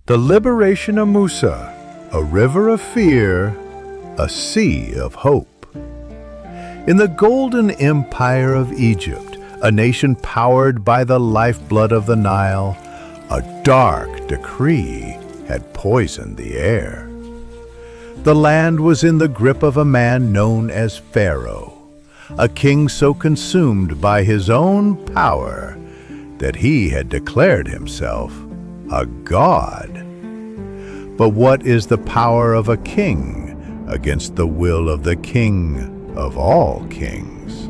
The liberation of Musa, a river of fear, a sea of hope. In the golden empire of Egypt, a nation powered by the lifeblood of the Nile, a dark decree had poisoned the air. The land was in the grip of a man known as Pharaoh, a king so consumed by his own power that he had declared himself a god. But what is the power of a king against the will of the king of all kings?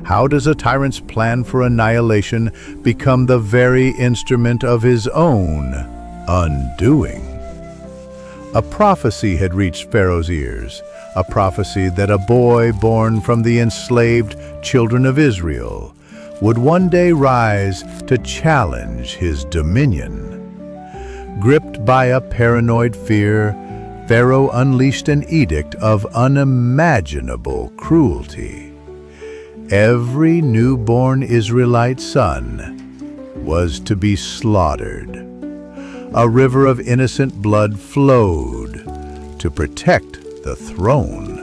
How does a tyrant's plan for annihilation become the very instrument of his own undoing? A prophecy had reached Pharaoh's ears, a prophecy that a boy born from the enslaved children of Israel would one day rise to challenge his dominion. Gripped by a paranoid fear, Pharaoh unleashed an edict of unimaginable cruelty. Every newborn Israelite son was to be slaughtered. A river of innocent blood flowed to protect the throne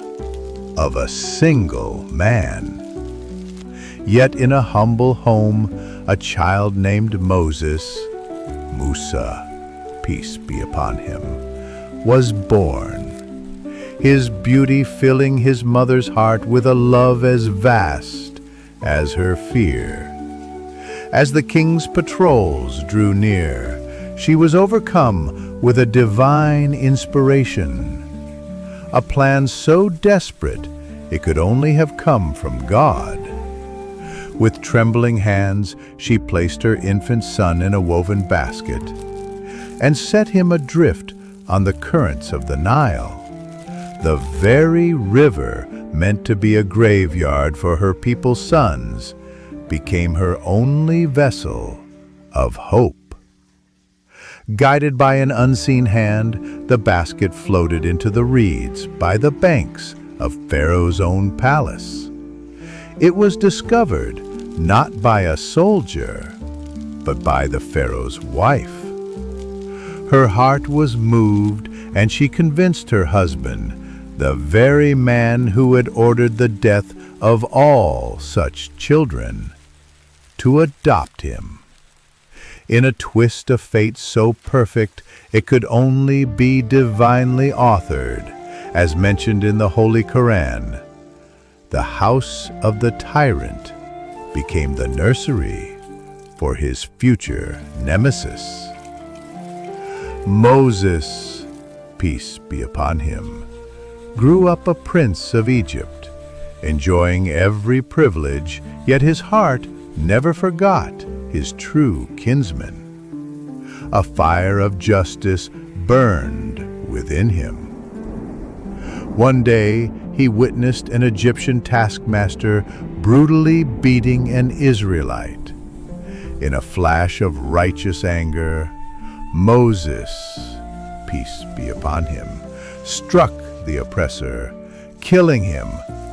of a single man. Yet in a humble home, a child named Musa, peace be upon him, was born, his beauty filling his mother's heart with a love as vast as her fear. As the king's patrols drew near, she was overcome with a divine inspiration, a plan so desperate it could only have come from God. With trembling hands, she placed her infant son in a woven basket and set him adrift on the currents of the Nile. The very river meant to be a graveyard for her people's sons became her only vessel of hope. Guided by an unseen hand, the basket floated into the reeds by the banks of Pharaoh's own palace. It was discovered not by a soldier, but by the Pharaoh's wife. Her heart was moved, and she convinced her husband, the very man who had ordered the death of all such children, to adopt him. In a twist of fate so perfect, it could only be divinely authored, as mentioned in the Holy Qur'an. The house of the tyrant became the nursery for his future nemesis. Moses, peace be upon him, grew up a prince of Egypt, enjoying every privilege, yet his heart never forgot his true kinsman. A fire of justice burned within him. One day, he witnessed an Egyptian taskmaster brutally beating an Israelite. In a flash of righteous anger, Moses, peace be upon him, struck the oppressor, killing him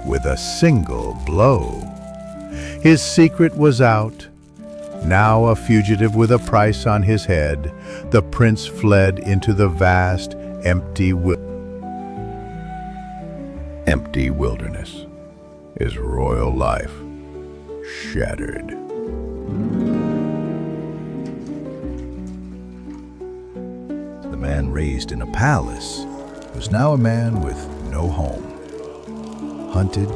with a single blow. His secret was out. Now a fugitive with a price on his head, the prince fled into the vast, empty wilderness, his royal life shattered. The man raised in a palace was now a man with no home, hunted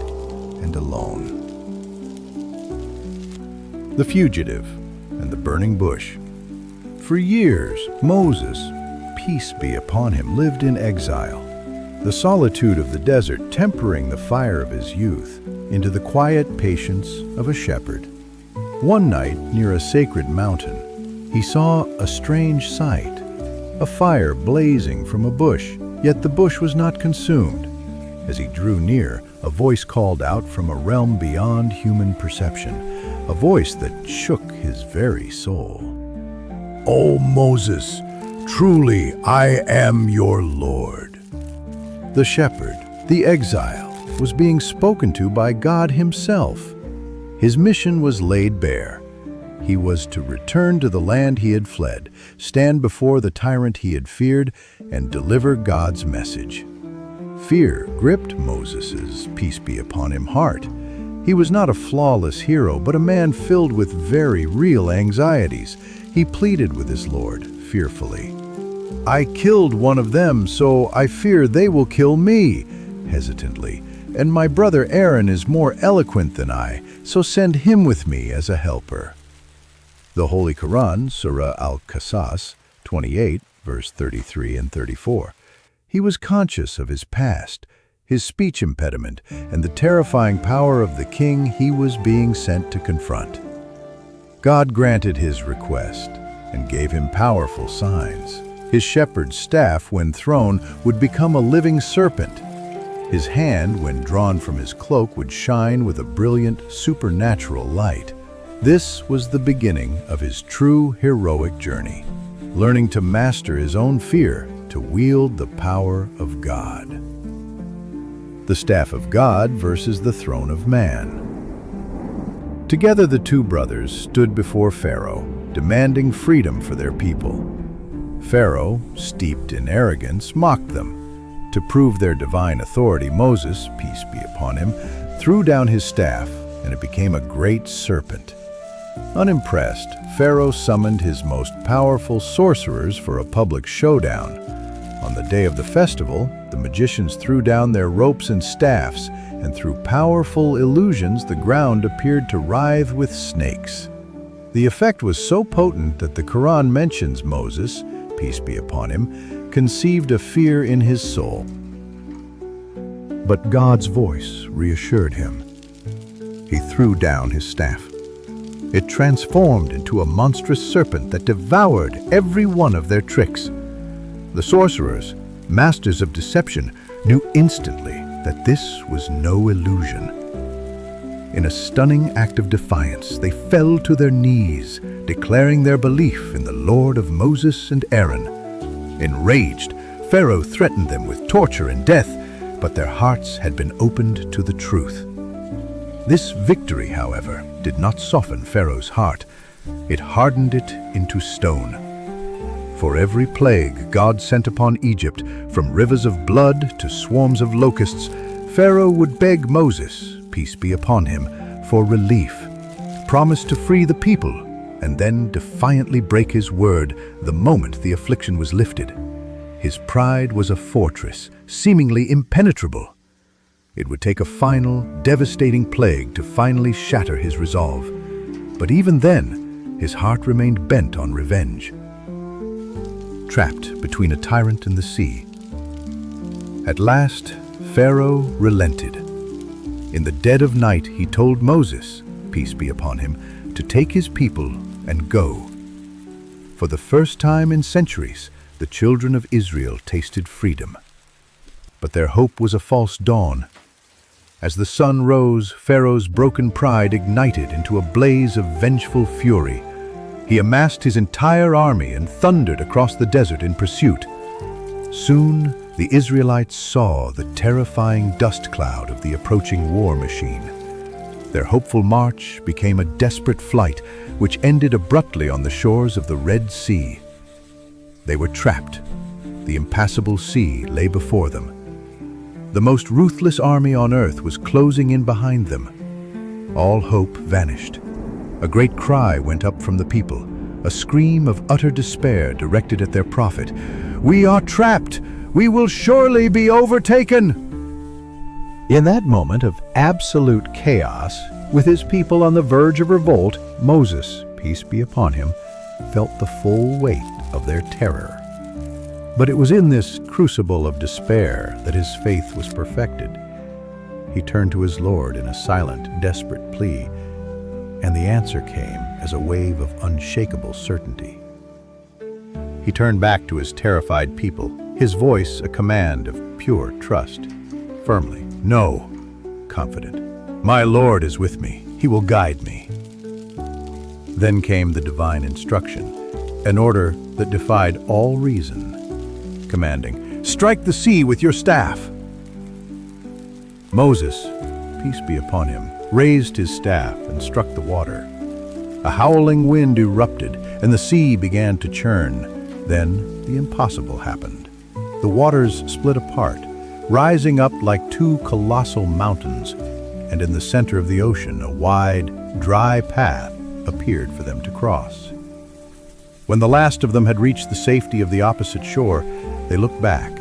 and alone. The fugitive and the burning bush. For years, Moses, peace be upon him, lived in exile, the solitude of the desert tempering the fire of his youth into the quiet patience of a shepherd. One night, near a sacred mountain, he saw a strange sight, a fire blazing from a bush, yet the bush was not consumed. As he drew near, a voice called out from a realm beyond human perception, a voice that shook his very soul. "O Moses, truly I am your Lord." The shepherd, the exile, was being spoken to by God himself. His mission was laid bare. He was to return to the land he had fled, stand before the tyrant he had feared, and deliver God's message. Fear gripped Moses's, peace be upon him, heart. He was not a flawless hero, but a man filled with very real anxieties. He pleaded with his Lord, fearfully. "I killed one of them, so I fear they will kill me," hesitantly. "And my brother Aaron is more eloquent than I, so send him with me as a helper." The Holy Qur'an, Surah Al-Qasas 28, verse 33 and 34. He was conscious of his past, his speech impediment, and the terrifying power of the king he was being sent to confront. God granted his request and gave him powerful signs. His shepherd's staff, when thrown, would become a living serpent. His hand, when drawn from his cloak, would shine with a brilliant, supernatural light. This was the beginning of his true heroic journey, learning to master his own fear, to wield the power of God. The staff of God versus the throne of man. Together the two brothers stood before Pharaoh, demanding freedom for their people. Pharaoh, steeped in arrogance, mocked them. To prove their divine authority, Moses, peace be upon him, threw down his staff, and it became a great serpent. Unimpressed, Pharaoh summoned his most powerful sorcerers for a public showdown. On the day of the festival, the magicians threw down their ropes and staffs, and through powerful illusions the ground appeared to writhe with snakes. The effect was so potent that the Quran mentions Moses, peace be upon him, conceived a fear in his soul. But God's voice reassured him. He threw down his staff. It transformed into a monstrous serpent that devoured every one of their tricks. The sorcerers, masters of deception, knew instantly that this was no illusion. In a stunning act of defiance, they fell to their knees, declaring their belief in the Lord of Moses and Aaron. Enraged, Pharaoh threatened them with torture and death, but their hearts had been opened to the truth. This victory, however, did not soften Pharaoh's heart. It hardened it into stone. For every plague God sent upon Egypt, from rivers of blood to swarms of locusts, Pharaoh would beg Moses, peace be upon him, for relief, promise to free the people, and then defiantly break his word the moment the affliction was lifted. His pride was a fortress, seemingly impenetrable. It would take a final, devastating plague to finally shatter his resolve. But even then, his heart remained bent on revenge. Trapped between a tyrant and the sea. At last, Pharaoh relented. In the dead of night, he told Moses, peace be upon him, to take his people and go. For the first time in centuries, the children of Israel tasted freedom. But their hope was a false dawn. As the sun rose, Pharaoh's broken pride ignited into a blaze of vengeful fury. He amassed his entire army and thundered across the desert in pursuit. Soon, the Israelites saw the terrifying dust cloud of the approaching war machine. Their hopeful march became a desperate flight, which ended abruptly on the shores of the Red Sea. They were trapped. The impassable sea lay before them. The most ruthless army on earth was closing in behind them. All hope vanished. A great cry went up from the people, a scream of utter despair directed at their prophet. "We are trapped! We will surely be overtaken!" In that moment of absolute chaos, with his people on the verge of revolt, Moses, peace be upon him, felt the full weight of their terror. But it was in this crucible of despair that his faith was perfected. He turned to his Lord in a silent, desperate plea, and the answer came as a wave of unshakable certainty. He turned back to his terrified people, his voice a command of pure trust. Firmly, "No," confident. "My Lord is with me. He will guide me." Then came the divine instruction, an order that defied all reason, commanding, "Strike the sea with your staff." Moses, peace be upon him, raised his staff and struck the water. A howling wind erupted, and the sea began to churn. Then the impossible happened. The waters split apart, rising up like two colossal mountains, and in the center of the ocean, a wide, dry path appeared for them to cross. When the last of them had reached the safety of the opposite shore, they looked back.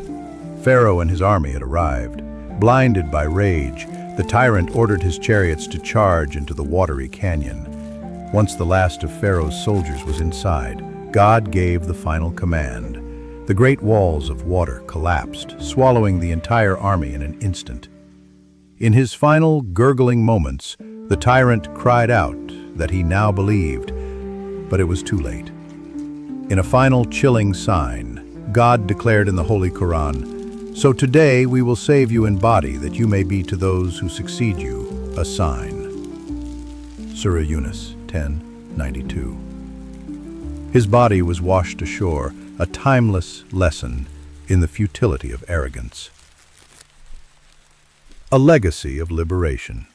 Pharaoh and his army had arrived. Blinded by rage, the tyrant ordered his chariots to charge into the watery canyon. Once the last of Pharaoh's soldiers was inside, God gave the final command. The great walls of water collapsed, swallowing the entire army in an instant. In his final gurgling moments, the tyrant cried out that he now believed, but it was too late. In a final chilling sign, God declared in the Holy Qur'an, "So today we will save you in body, that you may be to those who succeed you a sign." Surah Yunus 10:92. His body was washed ashore, a timeless lesson in the futility of arrogance. A legacy of liberation.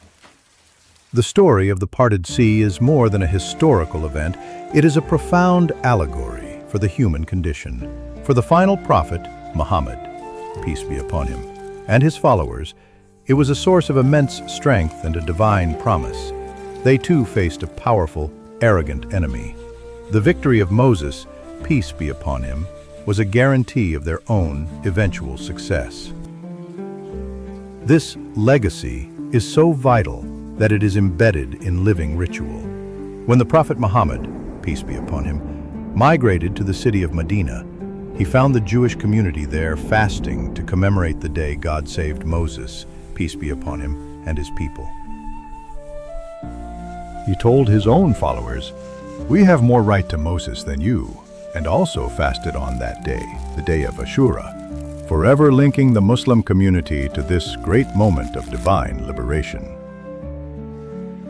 The story of the parted sea is more than a historical event. It is a profound allegory for the human condition. For the final prophet, Muhammad, peace be upon him, and his followers, it was a source of immense strength and a divine promise. They too faced a powerful, arrogant enemy. The victory of Moses, peace be upon him, was a guarantee of their own eventual success. This legacy is so vital that it is embedded in living ritual. When the Prophet Muhammad, peace be upon him, migrated to the city of Medina, he found the Jewish community there fasting to commemorate the day God saved Moses, peace be upon him, and his people. He told his own followers, "We have more right to Moses than you," and also fasted on that day, the day of Ashura, forever linking the Muslim community to this great moment of divine liberation.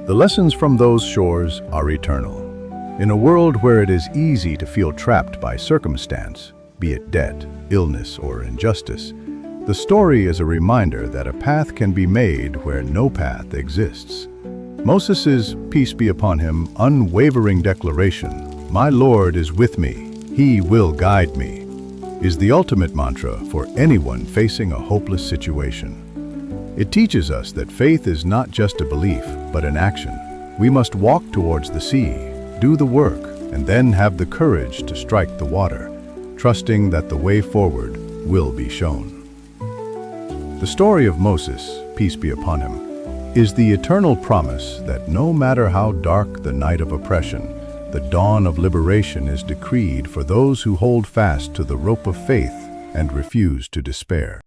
The lessons from those shores are eternal. In a world where it is easy to feel trapped by circumstance, be it debt, illness, or injustice, the story is a reminder that a path can be made where no path exists. Moses' peace be upon him unwavering declaration, "My Lord is with me, He will guide me," is the ultimate mantra for anyone facing a hopeless situation. It teaches us that faith is not just a belief, but an action. We must walk towards the sea, do the work, and then have the courage to strike the water, trusting that the way forward will be shown. The story of Moses, peace be upon him, is the eternal promise that no matter how dark the night of oppression, the dawn of liberation is decreed for those who hold fast to the rope of faith and refuse to despair.